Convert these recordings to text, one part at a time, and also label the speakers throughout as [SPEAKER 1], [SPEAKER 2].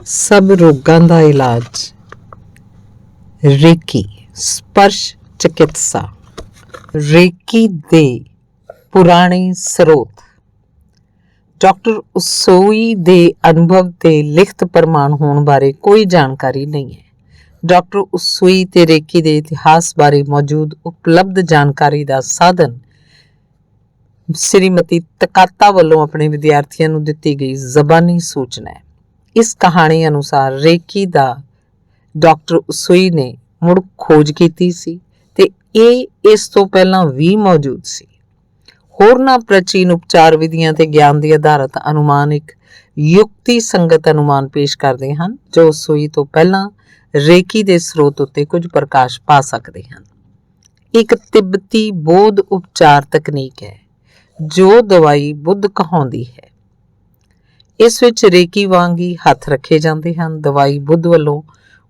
[SPEAKER 1] सब रोगां दा इलाज रेकी स्पर्श चिकित्सा। रेकी दे पुराने स्रोत। डॉक्टर उसोई दे अनुभव ते लिखत प्रमाण होने बारे कोई जानकारी नहीं है। डॉक्टर उसोई ते रेकी दे इतिहास बारे मौजूद उपलब्ध जानकारी का साधन श्रीमती तकाता वालों अपने विद्यार्थियों को दिती गई जबानी सूचना है। इस कहानी अनुसार रेकी दा डॉक्टर उसोई ने मुड़ खोज की सी ते इस तो पहला भी मौजूद सी। होरना प्राचीन उपचार विधियां ते ज्ञान की आधारित अनुमान एक युक्ति संगत अनुमान पेश करते हैं जो उसोई तो पहला रेकी के स्रोत उत्ते कुछ प्रकाश पा सकते हैं। एक तिब्बती बौद्ध उपचार तकनीक है जो दवाई बुद्ध कहाउंदी है। इस विच रेकी वांग ही हथ रखे जाते हैं। दवाई बुद्ध वालों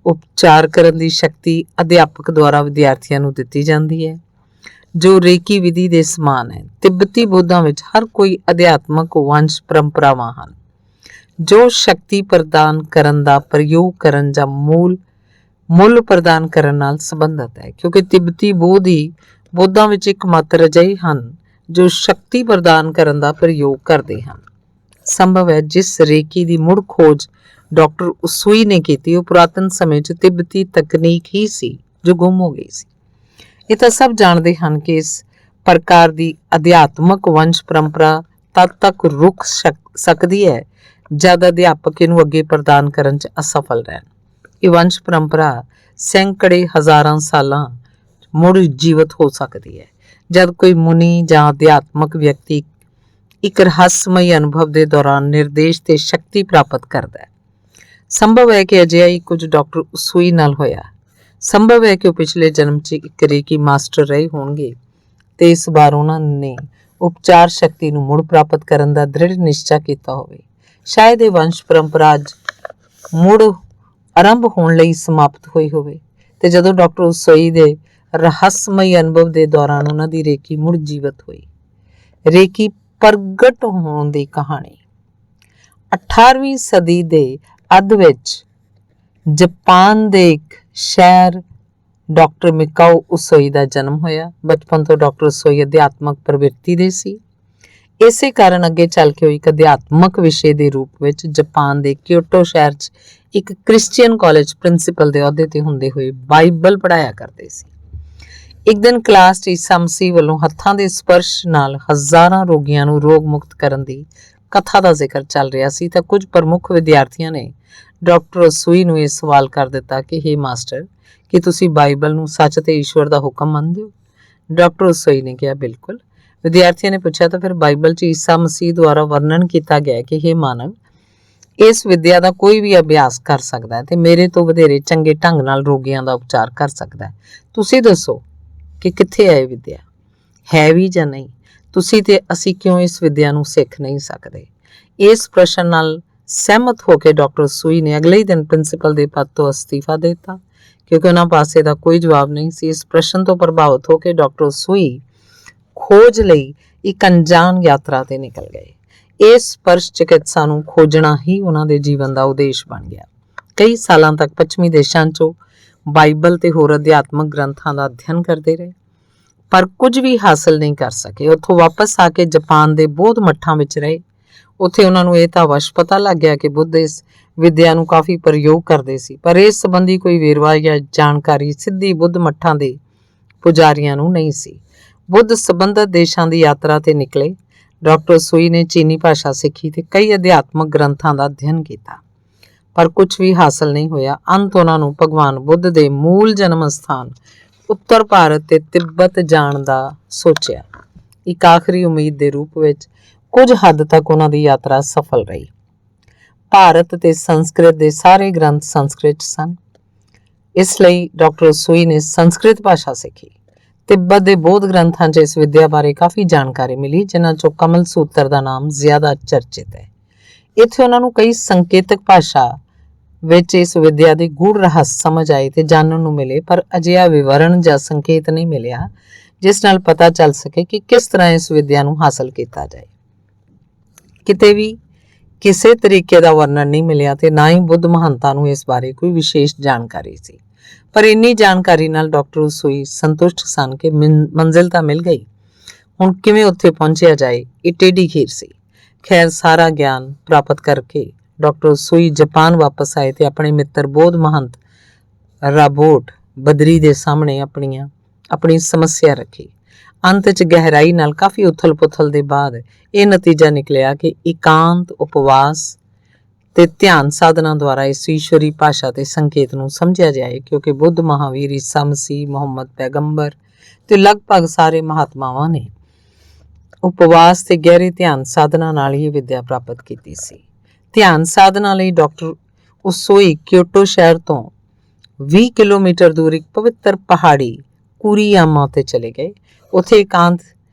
[SPEAKER 1] उपचार करने की शक्ति अध्यापक द्वारा विद्यार्थियों को दी जाती है जो रेकी विधि के समान है। तिब्बती बौद्धां विच हर कोई अध्यात्मक वंश परंपरावां हैं जो शक्ति प्रदान करन दा प्रयोग करन जा मुल प्रदान करन नाल संबंधित है, क्योंकि तिब्बती बौद्ध ही बौद्धां विच एकमात्र अजिहे हैं जो शक्ति प्रदान करन दा प्रयोग करते हैं। संभव है जिस रेकी की मुड़ खोज डॉक्टर उसोई ने की वो पुरातन समय च तिब्बती तकनीक ही सी जो गुम हो गई सी। ये तो सब जानते हैं कि इस प्रकार की अध्यात्मक वंश परंपरा तद तक रुक सकती है जब अध्यापक इनू अगे प्रदान करने च असफल रहन। ये वंश परंपरा सैकड़े हजारां सालां मुड़ जीवित हो सकती है जब कोई मुनि या अध्यात्मक व्यक्ति एक रहस्यमय अनुभव के दौरान निर्देश ते शक्ति प्राप्त करता है। संभव है कि अजिहा ही कुछ डॉक्टर उसोई नाल होया। संभव है कि वो पिछले जन्म च एक रेकी मास्टर रहे होंगे ते इस बार उन्होंने उपचार शक्ति नूं मुड़ प्राप्त करने का दृढ़ निश्चय किया होवे। शायद ये वंश परंपरा अज मुड़ आरंभ होने लई समाप्त हुई होवे ते जदों डॉक्टर उसोई दे रहस्यमय अनुभव के दौरान उन्हां दी रेकी मुड़ जीवित हुई। रेकी प्रगट होने की कहानी। 18वीं सदी के ਅੱਧ ਵਿੱਚ ਜਾਪਾਨ ਦੇ ਇੱਕ ਸ਼ਹਿਰ ਡਾਕਟਰ ਮਿਕਾਓ ਉਸੋਈ ਦਾ ਜਨਮ ਹੋਇਆ। ਬਚਪਨ ਤੋਂ ਡਾਕਟਰ ਉਸੋਈ ਅਧਿਆਤਮਕ ਪ੍ਰਵਿਰਤੀ ਦੇ ਸੀ। ਇਸੇ ਕਾਰਨ ਅੱਗੇ ਚੱਲ ਕੇ ਉਹ ਇੱਕ ਅਧਿਆਤਮਕ ਵਿਸ਼ੇ ਦੇ ਰੂਪ ਵਿੱਚ ਜਾਪਾਨ ਦੇ ਕਿਓਟੋ ਸ਼ਹਿਰ 'ਚ ਇੱਕ ਕ੍ਰਿਸਚੀਅਨ ਕਾਲਜ ਪ੍ਰਿੰਸੀਪਲ ਦੇ ਅਹੁਦੇ ਤੇ ਹੁੰਦੇ ਹੋਏ ਬਾਈਬਲ ਪੜ੍ਹਾਇਆ ਕਰਦੇ ਸੀ। ਇੱਕ ਦਿਨ ਕਲਾਸ 'ਚ ਈਸਾ ਮਸੀਹ ਵੱਲੋਂ ਹੱਥਾਂ ਦੇ ਸਪਰਸ਼ ਨਾਲ ਹਜ਼ਾਰਾਂ ਰੋਗੀਆਂ ਨੂੰ ਰੋਗ ਮੁਕਤ ਕਰਨ ਦੀ कथा का जिक्र चल रहा सी तो कुछ प्रमुख विद्यार्थियों ने डॉक्टर उसोई नूं ये सवाल कर दिता कि हे मास्टर कि तुसी बाइबल नूं सच ते ईश्वर का हुक्म मनदे हो? डॉक्टर उसोई ने कहा बिल्कुल। विद्यार्थियों ने पूछा तो फिर बाइबल च ईसा मसीह द्वारा वर्णन किया गया कि हे मानव इस विद्या का कोई भी अभ्यास कर सकता है तो मेरे तो वधेरे चंगे ढंग नाल रोगियों का उपचार कर सकता है। तुसी दसो कि कित्थे है विद्या, है भी जां नहीं? तुसी ते असी क्यों इस विद्या नूं सिख नहीं सकते? इस प्रश्न नाल सहमत होकर डॉक्टर उसोई ने अगले ही दिन प्रिंसीपल के पद तो अस्तीफा देता क्योंकि उन्होंने पासे का कोई जवाब नहीं सी। इस प्रश्न तो प्रभावित होकर डॉक्टर उसोई खोज लई एक अनजान यात्रा ते निकल गए। इस स्पर्श चिकित्सा नूं खोजना ही उन्होंने जीवन का उद्देश बन गया। कई सालों तक पश्चिमी देशों चों बाइबल ते होर अध्यात्मक ग्रंथों का अध्ययन करते रहे पर कुछ भी हासिल नहीं कर सके। उत्थों वापस आके जापान के बौद्ध मठां विच रहे। उत्थे उन्होंने यह तो अवश पता लग गया कि बुद्ध इस विद्या नूं काफ़ी प्रयोग करते सी पर इस संबंधी कोई वेरवा या जानकारी सिद्धी बुद्ध मठां दे पुजारियां नूं नहीं सी। बुद्ध संबंधित देशों की यात्रा ते निकले। डॉक्टर उसोई ने चीनी भाषा सीखी ते कई अध्यात्मक ग्रंथों का अध्ययन किया पर कुछ भी हासिल नहीं होया। अंत उन्होंने भगवान बुद्ध के मूल जन्म स्थान उत्तर भारत ते तिब्बत जाण दा सोचिया। एक आखिरी उम्मीद के रूप में कुछ हद तक उन्होंने यात्रा सफल रही। भारत ते संस्कृत के सारे ग्रंथ संस्कृत सन, इसलिए डॉक्टर उसोई ने संस्कृत भाषा सीखी। तिब्बत के बौद्ध ग्रंथों च इस विद्या बारे काफ़ी जानकारी मिली जिन्हां चों कमल सूत्र का नाम ज्यादा चर्चित है। इत्थे उन्होंने कई संकेतक भाषा विच इस विद्या के गूढ़ रहस्य समझ आए तो जानने नूं मिले पर अजिहा विवरण या संकेत नहीं मिलिया जिस नाल पता चल सके कि किस तरह इस विद्या नूं हासिल किया जाए। किते भी ਕਿਸੇ ਤਰੀਕੇ ਦਾ ਵਰਣਨ ਨਹੀਂ ਮਿਲਿਆ ਤੇ ਨਾ ਹੀ ਬੁੱਧ ਮਹੰਤਾਂ ਨੂੰ ਇਸ ਬਾਰੇ ਕੋਈ ਵਿਸ਼ੇਸ਼ ਜਾਣਕਾਰੀ ਸੀ। ਪਰ ਇੰਨੀ ਜਾਣਕਾਰੀ ਨਾਲ ਡਾਕਟਰ ਉਸੂਈ ਸੰਤੁਸ਼ਟ ਸਨ ਕਿ ਮੰਜ਼ਿਲ ਤਾਂ ਮਿਲ ਗਈ, ਹੁਣ ਕਿਵੇਂ ਉੱਥੇ ਪਹੁੰਚਿਆ ਜਾਏ ਇਹ ਟੇਢੀ ਖੀਰ ਸੀ। ਖੈਰ, ਸਾਰਾ ਗਿਆਨ ਪ੍ਰਾਪਤ ਕਰਕੇ ਡਾਕਟਰ ਉਸੂਈ ਜਾਪਾਨ ਵਾਪਸ ਆਏ ਤੇ ਆਪਣੇ ਮਿੱਤਰ ਬੋਧ ਮਹੰਤ ਰਾਬੋਟ ਬਦਰੀ ਦੇ ਸਾਹਮਣੇ ਆਪਣੀ ਸਮੱਸਿਆ ਰੱਖੀ। ਅੰਤ 'ਚ ਗਹਿਰਾਈ ਨਾਲ ਕਾਫੀ ਉਥਲ-ਪੁਥਲ ਦੇ ਬਾਅਦ ਇਹ ਨਤੀਜਾ ਨਿਕਲਿਆ ਕਿ ਇਕਾਂਤ, ਉਪਵਾਸ ਤੇ ਧਿਆਨ ਸਾਧਨਾ ਦੁਆਰਾ ਇਸ ਈਸ਼ਵਰੀ ਭਾਸ਼ਾ ਤੇ ਸੰਕੇਤ ਨੂੰ ਸਮਝਿਆ ਜਾਏ, ਕਿਉਂਕਿ ਬੁੱਧ, ਮਹਾਵੀਰ, ਈਸਾ ਮਸੀਹ, ਮੁਹੰਮਦ ਪੈਗੰਬਰ ਤੇ ਲਗਭਗ ਸਾਰੇ ਮਹਾਤਮਾਵਾਂ ਨੇ ਉਪਵਾਸ ਤੇ ਗਹਿਰੇ ਧਿਆਨ ਸਾਧਨਾ ਨਾਲ ਹੀ ਵਿਦਿਆ ਪ੍ਰਾਪਤ ਕੀਤੀ ਸੀ। ਧਿਆਨ ਸਾਧਨਾ ਲਈ ਡਾਕਟਰ ਉਸੂਈ ਕਿਓਟੋ ਸ਼ਹਿਰ ਤੋਂ 20 ਕਿਲੋਮੀਟਰ ਦੂਰ ਇੱਕ ਪਵਿੱਤਰ ਪਹਾੜੀ ਕੁਰੀਆਮਾ ਤੇ ਚਲੇ ਗਏ। ਉੱਥੇ ਇਕਾਂਤ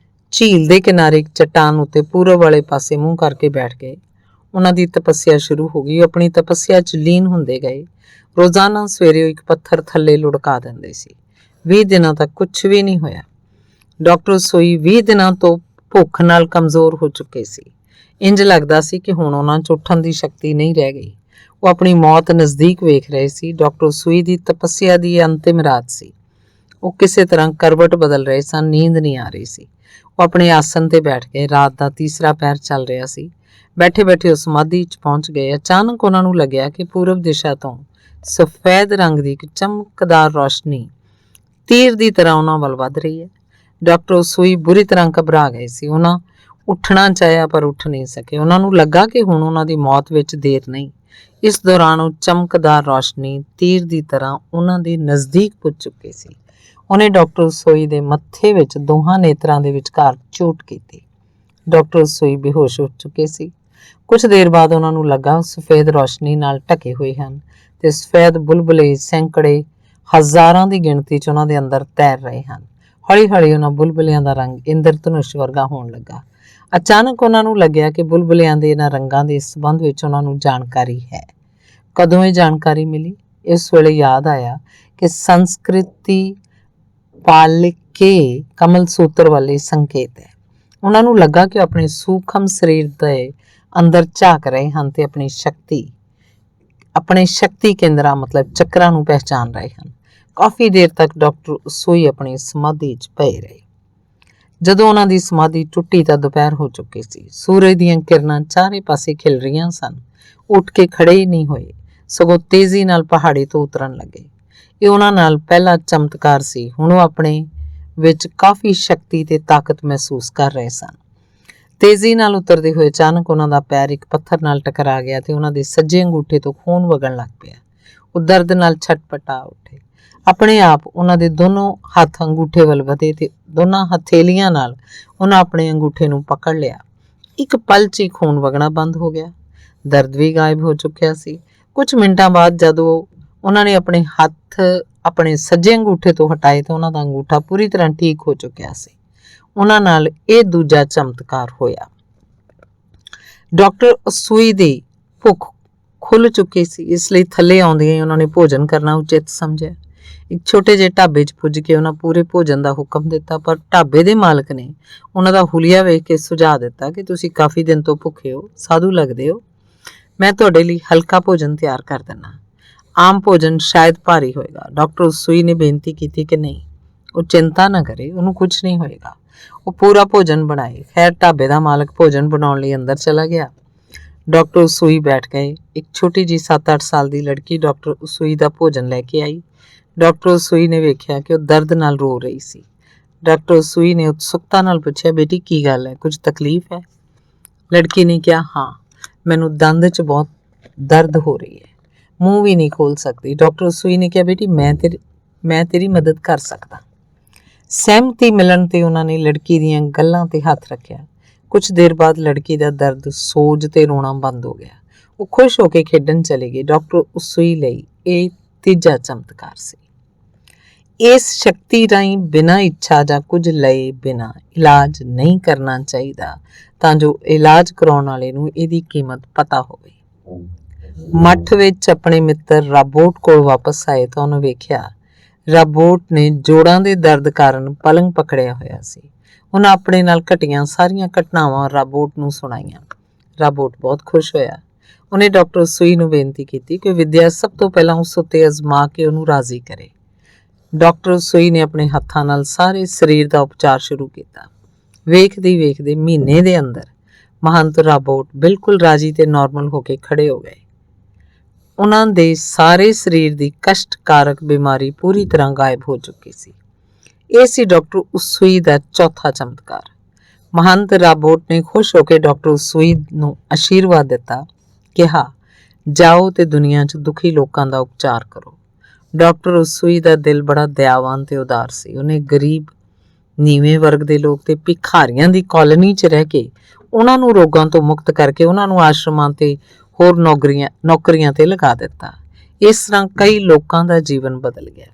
[SPEAKER 1] ਝੀਲ ਦੇ ਕਿਨਾਰੇ ਇੱਕ ਚੱਟਾਨ ਉੱਤੇ ਪੂਰਬ ਵਾਲੇ ਪਾਸੇ ਮੂੰਹ ਕਰਕੇ ਬੈਠ ਗਏ। ਉਹਨਾਂ ਦੀ ਤਪੱਸਿਆ ਸ਼ੁਰੂ ਹੋ ਗਈ। ਉਹ ਆਪਣੀ ਤਪੱਸਿਆ 'ਚ ਲੀਨ ਹੁੰਦੇ ਗਏ। ਰੋਜ਼ਾਨਾ ਸਵੇਰੇ ਉਹ ਇੱਕ ਪੱਥਰ ਥੱਲੇ ਲੁੜਕਾ ਦਿੰਦੇ ਸੀ। 20 ਦਿਨਾਂ ਤੱਕ ਕੁਝ ਵੀ ਨਹੀਂ ਹੋਇਆ। ਡਾਕਟਰ ਉਸੂਈ 20 ਦਿਨਾਂ ਤੋਂ ਭੁੱਖ ਨਾਲ ਕਮਜ਼ੋਰ ਹੋ ਚੁੱਕੇ ਸੀ। ਇੰਜ ਲੱਗਦਾ ਸੀ ਕਿ ਹੁਣ ਉਹਨਾਂ 'ਚ ਉੱਠਣ ਦੀ ਸ਼ਕਤੀ ਨਹੀਂ ਰਹਿ ਗਈ। ਉਹ ਆਪਣੀ ਮੌਤ ਨਜ਼ਦੀਕ ਵੇਖ ਰਹੇ ਸੀ। ਡਾਕਟਰ ਉਸੂਈ ਦੀ ਤਪੱਸਿਆ ਦੀ ਅੰਤਿਮ ਰਾਤ ਸੀ। ਉਹ ਕਿਸੇ ਤਰ੍ਹਾਂ ਕਰਵਟ ਬਦਲ ਰਹੇ ਸਨ। ਨੀਂਦ ਨਹੀਂ ਆ ਰਹੀ ਸੀ। ਉਹ ਆਪਣੇ ਆਸਨ ਤੇ ਬੈਠ ਗਏ। ਰਾਤ ਦਾ ਤੀਸਰਾ ਪਹਿਰ ਚੱਲ ਰਿਹਾ ਸੀ। ਬੈਠੇ ਬੈਠੇ ਉਹ ਸਮਾਧੀ 'ਚ ਪਹੁੰਚ ਗਏ। ਅਚਾਨਕ ਉਹਨਾਂ ਨੂੰ ਲੱਗਿਆ ਕਿ ਪੂਰਬ ਦਿਸ਼ਾ ਤੋਂ ਸਫੈਦ ਰੰਗ ਦੀ ਇੱਕ ਚਮਕਦਾਰ ਰੌਸ਼ਨੀ ਤੀਰ ਦੀ ਤਰ੍ਹਾਂ ਉਹਨਾਂ ਵੱਲ ਵੱਧ ਰਹੀ ਹੈ। ਡਾਕਟਰ ਉਸੂਈ ਬੁਰੀ ਤਰ੍ਹਾਂ ਘਬਰਾ ਗਏ ਸੀ। ਉਹਨਾਂ ਉੱਠਣਾ ਚਾਹਿਆ ਪਰ ਉੱਠ ਨਹੀਂ ਸਕੇ। ਉਹਨਾਂ ਨੂੰ ਲੱਗਾ ਕਿ ਹੁਣ ਉਹਨਾਂ ਦੀ ਮੌਤ ਵਿੱਚ ਦੇਰ ਨਹੀਂ। ਇਸ ਦੌਰਾਨ ਉਹ ਚਮਕਦਾਰ ਰੌਸ਼ਨੀ ਤੀਰ ਦੀ ਤਰ੍ਹਾਂ ਉਹਨਾਂ ਦੇ ਨਜ਼ਦੀਕ ਪੁੱਜ ਚੁੱਕੀ ਸੀ। ਉਹਨੇ ਡਾਕਟਰ ਉਸੂਈ ਦੇ ਮੱਥੇ ਵਿੱਚ ਦੋਹਾਂ ਨੇਤਰਾਂ ਦੇ ਵਿਚਕਾਰ ਚੋਟ ਕੀਤੀ। ਡਾਕਟਰ ਉਸੂਈ ਬੇਹੋਸ਼ ਹੋ ਚੁੱਕੇ ਸੀ। ਕੁਝ ਦੇਰ ਬਾਅਦ ਉਹਨਾਂ ਨੂੰ ਲੱਗਾ ਉਹ ਸਫੇਦ ਰੌਸ਼ਨੀ ਨਾਲ ਢਕੇ ਹੋਏ ਹਨ ਤੇ ਸਫੈਦ ਬੁਲਬੁਲੇ ਸੈਂਕੜੇ ਹਜ਼ਾਰਾਂ ਦੀ ਗਿਣਤੀ 'ਚ ਉਹਨਾਂ ਦੇ ਅੰਦਰ ਤੈਰ ਰਹੇ ਹਨ। ਹੌਲੀ-ਹੌਲੀ ਉਹਨਾਂ ਬੁਲਬੁਲਿਆਂ ਦਾ ਰੰਗ ਇੰਦਰਧਨੁਸ਼ ਵਰਗਾ ਹੋਣ ਲੱਗਾ। ਅਚਾਨਕ ਉਹਨਾਂ ਨੂੰ ਲੱਗਿਆ ਕਿ ਬੁਲਬੁਲਿਆਂ ਦੇ ਇਹਨਾਂ ਰੰਗਾਂ ਦੇ ਸੰਬੰਧ ਵਿੱਚ ਉਹਨਾਂ ਨੂੰ ਜਾਣਕਾਰੀ ਹੈ। ਕਦੋਂ ਇਹ ਜਾਣਕਾਰੀ ਮਿਲੀ? ਇਸ ਵੇਲੇ ਯਾਦ ਆਇਆ ਕਿ ਸੰਸਕ੍ਰਿਤੀ ਪਾਲਿਕੇ ਕਮਲ ਸੂਤਰ ਵਾਲੇ ਸੰਕੇਤ ਹੈ। ਉਹਨਾਂ ਨੂੰ ਲੱਗਾ ਕਿ ਆਪਣੇ ਸੂਖਮ ਸਰੀਰ ਦੇ ਅੰਦਰ ਝਾਕ ਰਹੇ ਹਨ ਤੇ ਆਪਣੇ ਸ਼ਕਤੀ ਕੇਂਦਰਾਂ ਮਤਲਬ ਚੱਕਰਾਂ ਨੂੰ ਪਹਿਚਾਨ ਰਹੇ ਹਨ। ਕਾਫੀ ਦੇਰ ਤੱਕ ਡਾਕਟਰ ਉਸੂਈ ਆਪਣੀ ਸਮਾਧੀ 'ਚ ਪਏ ਰਹੇ। ਜਦੋਂ ਉਹਨਾਂ ਦੀ ਸਮਾਧੀ ਟੁੱਟੀ ਤਾਂ ਦੁਪਹਿਰ ਹੋ ਚੁੱਕੀ ਸੀ। ਸੂਰਜ ਦੀਆਂ ਕਿਰਨਾਂ ਚਾਰੇ ਪਾਸੇ ਖਿਲ ਰਹੀਆਂ ਸਨ। ਉੱਠ ਕੇ ਖੜੇ ਹੀ ਨਹੀਂ ਹੋਏ, ਸਗੋਂ ਤੇਜ਼ੀ ਨਾਲ ਪਹਾੜੀ ਤੋਂ ਉਤਰਨ ਲੱਗੇ। ਇਹ ਉਹਨਾਂ ਨਾਲ ਪਹਿਲਾ ਚਮਤਕਾਰ ਸੀ। ਹੁਣ ਉਹ ਆਪਣੇ ਵਿੱਚ ਕਾਫੀ ਸ਼ਕਤੀ ਤੇ ਤਾਕਤ ਮਹਿਸੂਸ ਕਰ ਰਹੇ ਸਨ। ਤੇਜ਼ੀ ਨਾਲ ਉਤਰਦੇ ਹੋਏ ਅਚਾਨਕ ਉਹਨਾਂ ਦਾ ਪੈਰ ਇੱਕ ਪੱਥਰ ਨਾਲ ਟਕਰਾ ਗਿਆ ਤੇ ਉਹਨਾਂ ਦੇ ਸੱਜੇ ਅੰਗੂਠੇ ਤੋਂ ਖੂਨ ਵਗਣ ਲੱਗ ਪਿਆ। ਉਹ ਦਰਦ ਨਾਲ ਛਟਪਟਾ ਉੱਠੇ। ਆਪਣੇ ਆਪ ਉਹਨਾਂ ਦੇ ਦੋਨੋਂ ਹੱਥ ਅੰਗੂਠੇ ਵੱਲ ਵਧੇ ਤੇ ਦੋਨਾਂ ਹਥੇਲੀਆਂ ਨਾਲ ਉਹਨਾਂ ਆਪਣੇ ਅੰਗੂਠੇ ਨੂੰ ਪਕੜ ਲਿਆ। ਇੱਕ ਪਲ 'ਚ ਹੀ ਖੂਨ ਵਗਣਾ ਬੰਦ ਹੋ ਗਿਆ। ਦਰਦ ਵੀ ਗਾਇਬ ਹੋ ਚੁੱਕਿਆ ਸੀ। ਕੁਝ ਮਿੰਟਾਂ ਬਾਅਦ ਜਦੋਂ ਉਹਨਾਂ ਨੇ ਆਪਣੇ ਹੱਥ ਆਪਣੇ ਸੱਜੇ ਅੰਗੂਠੇ ਤੋਂ ਹਟਾਏ ਤਾਂ ਉਹਨਾਂ ਦਾ ਅੰਗੂਠਾ ਪੂਰੀ ਤਰ੍ਹਾਂ ਠੀਕ ਹੋ ਚੁੱਕਿਆ ਸੀ। ਉਹਨਾਂ ਨਾਲ ਇਹ ਦੂਜਾ ਚਮਤਕਾਰ ਹੋਇਆ। ਡਾਕਟਰ ਉਸੂਈ ਦੀ ਭੁੱਖ ਖੁੱਲ ਚੁੱਕੀ ਸੀ, ਇਸ ਲਈ ਥੱਲੇ ਆਉਂਦਿਆਂ ਹੀ ਉਹਨਾਂ ਨੇ ਭੋਜਨ ਕਰਨਾ ਉਚਿਤ ਸਮਝਿਆ। ਇੱਕ ਛੋਟੇ ਜਿਹੇ ਢਾਬੇ 'ਚ ਪੁੱਜ ਕੇ ਉਹਨਾਂ ਪੂਰੇ ਭੋਜਨ ਦਾ ਹੁਕਮ ਦਿੱਤਾ, ਪਰ ਢਾਬੇ ਦੇ ਮਾਲਕ ਨੇ ਉਹਨਾਂ ਦਾ ਹੁਲੀਆ ਵੇਖ ਕੇ ਸੁਝਾਅ ਦਿੱਤਾ ਕਿ ਤੁਸੀਂ ਕਾਫੀ ਦਿਨ ਤੋਂ ਭੁੱਖੇ ਹੋ, ਸਾਧੂ ਲੱਗਦੇ ਹੋ, ਮੈਂ ਤੁਹਾਡੇ ਲਈ ਹਲਕਾ ਭੋਜਨ ਤਿਆਰ ਕਰ ਦਿੰਦਾ। ਆਮ ਭੋਜਨ ਸ਼ਾਇਦ ਭਾਰੀ ਹੋਏਗਾ। ਡਾਕਟਰ ਉਸੂਈ ਨੇ ਬੇਨਤੀ ਕੀਤੀ ਕਿ ਨਹੀਂ, ਉਹ ਚਿੰਤਾ ਨਾ ਕਰੇ, ਉਹਨੂੰ ਕੁਝ ਨਹੀਂ ਹੋਏਗਾ। ਉਹ ਪੂਰਾ ਭੋਜਨ ਬਣਾਏ। ਖੈਰ, ਢਾਬੇ ਦਾ ਮਾਲਕ ਭੋਜਨ ਬਣਾਉਣ ਲਈ ਅੰਦਰ ਚਲਾ ਗਿਆ। ਡਾਕਟਰ ਉਸੂਈ ਬੈਠ ਗਏ। ਇੱਕ ਛੋਟੀ ਜਿਹੀ 7-8 ਸਾਲ ਦੀ ਲੜਕੀ ਡਾਕਟਰ ਉਸੂਈ ਦਾ ਭੋਜਨ ਲੈ ਕੇ ਆਈ। ਡਾਕਟਰ ਉਸੂਈ ਨੇ ਵੇਖਿਆ ਕਿ ਉਹ ਦਰਦ ਨਾਲ ਰੋ ਰਹੀ ਸੀ। ਡਾਕਟਰ ਉਸੂਈ ਨੇ ਉਤਸੁਕਤਾ ਨਾਲ ਪੁੱਛਿਆ, ਬੇਟੀ ਕੀ ਗੱਲ ਹੈ, ਕੁਝ ਤਕਲੀਫ ਹੈ? ਲੜਕੀ ਨੇ ਕਿਹਾ, ਹਾਂ, ਮੈਨੂੰ ਦੰਦ 'ਚ ਬਹੁਤ ਦਰਦ ਹੋ ਰਹੀ ਹੈ, ਮੂੰਹ ਵੀ ਨਹੀਂ ਖੋਲ ਸਕਦੀ। ਡਾਕਟਰ ਉਸੂਈ ਨੇ ਕਿਹਾ, ਬੇਟੀ ਮੈਂ ਤੇਰੀ ਮਦਦ ਕਰ ਸਕਦਾ। ਸਹਿਮਤੀ ਮਿਲਣ ਤੇ ਉਹਨਾਂ ਨੇ ਲੜਕੀ ਦੀਆਂ ਗੱਲਾਂ ਤੇ ਹੱਥ ਰੱਖਿਆ। ਕੁਝ ਦੇਰ ਬਾਅਦ ਲੜਕੀ ਦਾ ਦਰਦ, ਸੋਜ ਤੇ ਰੋਣਾ ਬੰਦ ਹੋ ਗਿਆ। ਉਹ ਖੁਸ਼ ਹੋ ਕੇ ਖੇਡਣ ਚਲੀ ਗਈ। ਡਾਕਟਰ ਉਸੂਈ ਲਈ ਇਹ ਤੀਜਾ ਚਮਤਕਾਰ ਸੀ। ਇਸ ਸ਼ਕਤੀ ਰਾਹੀਂ ਬਿਨਾਂ ਇੱਛਾ ਜਾਂ ਕੁਝ ਲਏ ਬਿਨਾਂ ਇਲਾਜ ਨਹੀਂ ਕਰਨਾ ਚਾਹੀਦਾ, ਤਾਂ ਜੋ ਇਲਾਜ ਕਰਾਉਣ ਵਾਲੇ ਨੂੰ ਇਹਦੀ ਕੀਮਤ ਪਤਾ ਹੋਵੇ। ਮੱਠ ਵਿੱਚ ਆਪਣੇ ਮਿੱਤਰ ਰਾਬੋਟ ਕੋਲ ਵਾਪਸ ਆਏ ਤਾਂ ਉਹਨੇ ਵੇਖਿਆ ਰਾਬੋਟ ਨੇ ਜੋੜਾਂ ਦੇ ਦਰਦ ਕਾਰਨ ਪਲੰਗ ਪਕੜਿਆ ਹੋਇਆ ਸੀ। ਉਹਨਾਂ ਆਪਣੇ ਨਾਲ ਘਟੀਆਂ ਸਾਰੀਆਂ ਘਟਨਾਵਾਂ ਰਾਬੋਟ ਨੂੰ ਸੁਣਾਈਆਂ। ਰਾਬੋਟ ਬਹੁਤ ਖੁਸ਼ ਹੋਇਆ। ਉਹਨੇ ਡਾਕਟਰ ਸੂਈ ਨੂੰ ਬੇਨਤੀ ਕੀਤੀ ਕਿ ਵਿਦਿਆ ਸਭ ਤੋਂ ਪਹਿਲਾਂ ਉਸ ਉੱਤੇ ਅਜ਼ਮਾ ਕੇ ਉਹਨੂੰ ਰਾਜ਼ੀ ਕਰੇ। ਡਾਕਟਰ ਸੂਈ ਨੇ ਆਪਣੇ ਹੱਥਾਂ ਨਾਲ ਸਾਰੇ ਸਰੀਰ ਦਾ ਉਪਚਾਰ ਸ਼ੁਰੂ ਕੀਤਾ। ਵੇਖਦੇ ਮਹੀਨੇ ਦੇ ਅੰਦਰ ਮਹੰਤ ਰਾਬੋਟ ਬਿਲਕੁਲ ਰਾਜੀ ਤੇ ਨਾਰਮਲ ਹੋ ਕੇ ਖੜੇ ਹੋ ਗਏ। ਉਹਨਾਂ ਦੇ ਸਾਰੇ ਸਰੀਰ ਦੀ ਕਸ਼ਟਕਾਰਕ ਬਿਮਾਰੀ ਪੂਰੀ ਤਰ੍ਹਾਂ ਗਾਇਬ ਹੋ ਚੁੱਕੀ ਸੀ। ਇਹ ਸੀ ਡਾਕਟਰ ਉਸੂਈ ਦਾ ਚੌਥਾ ਚਮਤਕਾਰ। ਮਹੰਤ ਰਾਬੋਟ ਨੇ ਖੁਸ਼ ਹੋ ਕੇ ਡਾਕਟਰ ਉਸੂਈ ਨੂੰ ਆਸ਼ੀਰਵਾਦ ਦਿੱਤਾ, ਕਿਹਾ, ਜਾਓ ਤੇ ਦੁਨੀਆ 'ਚ ਦੁਖੀ ਲੋਕਾਂ ਦਾ ਉਪਚਾਰ ਕਰੋ। ਡਾਕਟਰ ਉਸੂਈ ਦਾ ਦਿਲ ਬੜਾ ਦਇਆਵਾਨ ਤੇ ਉਦਾਰ ਸੀ। ਉਹਨੇ ਗਰੀਬ, ਨੀਵੇਂ ਵਰਗ ਦੇ ਲੋਕ ਤੇ ਭਿਖਾਰੀਆਂ ਦੀ ਕਾਲੋਨੀ 'ਚ ਰਹਿ ਕੇ ਉਹਨਾਂ ਨੂੰ ਰੋਗਾਂ ਤੋਂ ਮੁਕਤ ਕਰਕੇ ਉਹਨਾਂ ਨੂੰ ਆਸ਼ਰਮਾਂ ਤੇ ਹੋਰ ਨੌਕਰੀਆਂ ਤੇ ਲਗਾ ਦਿੱਤਾ। ਇਸ ਤਰ੍ਹਾਂ ਕਈ ਲੋਕਾਂ ਦਾ ਜੀਵਨ ਬਦਲ ਗਿਆ।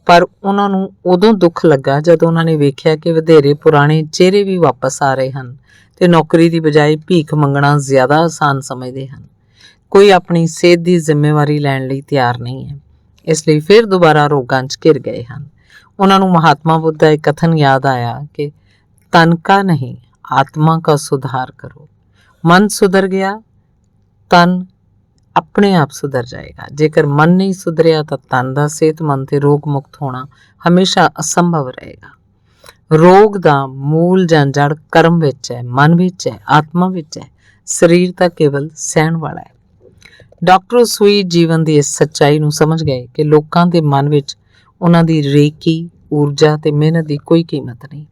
[SPEAKER 1] ਪਰ ਉਹਨਾਂ ਨੂੰ ਉਦੋਂ ਦੁੱਖ ਲੱਗਾ ਜਦੋਂ ਉਹਨਾਂ ਨੇ ਵੇਖਿਆ ਕਿ ਵਧੇਰੇ ਪੁਰਾਣੇ ਚਿਹਰੇ ਵੀ ਵਾਪਸ ਆ ਰਹੇ ਹਨ ਤੇ ਨੌਕਰੀ ਦੀ ਬਜਾਏ ਭੀਖ ਮੰਗਣਾ ਜ਼ਿਆਦਾ ਆਸਾਨ ਸਮਝਦੇ ਹਨ। ਕੋਈ ਆਪਣੀ ਸਿਹਤ ਦੀ ਜ਼ਿੰਮੇਵਾਰੀ ਲੈਣ ਲਈ ਤਿਆਰ ਨਹੀਂ ਹੈ, ਇਸ ਲਈ ਫਿਰ ਦੁਬਾਰਾ ਰੋਗਾਂ 'ਚ ਘਿਰ ਗਏ ਹਨ। ਉਹਨਾਂ ਨੂੰ ਮਹਾਤਮਾ ਬੁੱਧ ਦਾ ਇੱਕ ਕਥਨ ਯਾਦ ਆਇਆ ਕਿ ਤਨ ਕਾ ਨਹੀਂ, ਆਤਮਾ ਕਾ ਸੁਧਾਰ ਕਰੋ। ਮਨ ਸੁਧਰ ਗਿਆ, ਤਨ ਆਪਣੇ ਆਪ ਸੁਧਰ ਜਾਏਗਾ। ਜੇਕਰ ਮਨ ਨਹੀਂ ਸੁਧਰਿਆ ਤਾਂ ਤਨ ਦਾ ਸਿਹਤਮੰਦ ਤੇ ਰੋਗ ਮੁਕਤ ਹੋਣਾ ਹਮੇਸ਼ਾ ਅਸੰਭਵ ਰਹੇਗਾ। ਰੋਗ ਦਾ ਮੂਲ ਜਾਂ ਜੜ ਕਰਮ ਵਿੱਚ ਹੈ, ਮਨ ਵਿੱਚ ਹੈ, ਆਤਮਾ ਵਿੱਚ ਹੈ। ਸਰੀਰ ਤਾਂ ਕੇਵਲ ਸਹਿਣ ਵਾਲਾ ਹੈ। ਡਾਕਟਰ ਸੂਈ ਜੀਵਨ ਦੀ ਇਸ ਸੱਚਾਈ ਨੂੰ ਸਮਝ ਗਏ ਕਿ ਲੋਕਾਂ ਦੇ ਮਨ ਵਿੱਚ ਉਹਨਾਂ ਦੀ ਰੇਕੀ, ਊਰਜਾ ਤੇ ਮਿਹਨਤ ਦੀ ਕੋਈ ਕੀਮਤ ਨਹੀਂ।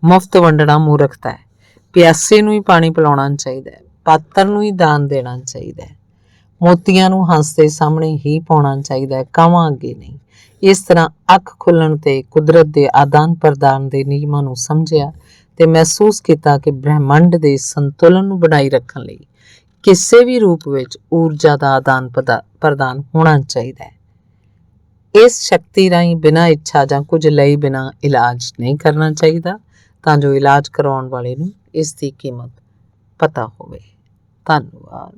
[SPEAKER 1] ਮੁਫਤ ਵੰਡਣਾ ਮੂਰਖਤਾ ਹੈ। ਪਿਆਸੇ ਨੂੰ ਹੀ ਪਾਣੀ ਪਿਲਾਉਣਾ ਚਾਹੀਦਾ ਹੈ, ਪਾਤਰ ਨੂੰ ਹੀ ਦਾਨ ਦੇਣਾ ਚਾਹੀਦਾ ਹੈ, ਮੋਤੀਆਂ ਨੂੰ ਹੰਸ ਦੇ ਸਾਹਮਣੇ ਹੀ ਪਾਉਣਾ ਚਾਹੀਦਾ ਹੈ, ਕਾਵਾਂ ਅੱਗੇ ਨਹੀਂ। ਇਸ ਤਰ੍ਹਾਂ ਅੱਖ ਖੁੱਲਣ ਤੇ ਕੁਦਰਤ ਦੇ ਆਦਾਨ ਪ੍ਰਦਾਨ ਦੇ ਨਿਯਮਾਂ ਨੂੰ ਸਮਝਿਆ ਤੇ ਮਹਿਸੂਸ ਕੀਤਾ ਕਿ ਬ੍ਰਹਿਮੰਡ ਦੇ ਸੰਤੁਲਨ ਨੂੰ ਬਣਾਈ ਰੱਖਣ ਲਈ ਕਿਸੇ ਵੀ ਰੂਪ ਵਿੱਚ ਊਰਜਾ ਦਾ ਆਦਾਨ ਪ੍ਰਦਾਨ ਹੋਣਾ ਚਾਹੀਦਾ ਹੈ। ਇਸ ਸ਼ਕਤੀ ਰਾਹੀਂ ਬਿਨਾਂ ਇੱਛਾ ਜਾਂ ਕੁਝ ਲਈ ਬਿਨਾਂ ਇਲਾਜ ਨਹੀਂ ਕਰਨਾ ਚਾਹੀਦਾ, ਤਾਂ ਜੋ ਇਲਾਜ ਕਰਵਾਉਣ ਵਾਲੇ ਨੂੰ ਇਸ ਦੀ ਕੀਮਤ ਪਤਾ ਹੋਵੇ। ਧੰਨਵਾਦ।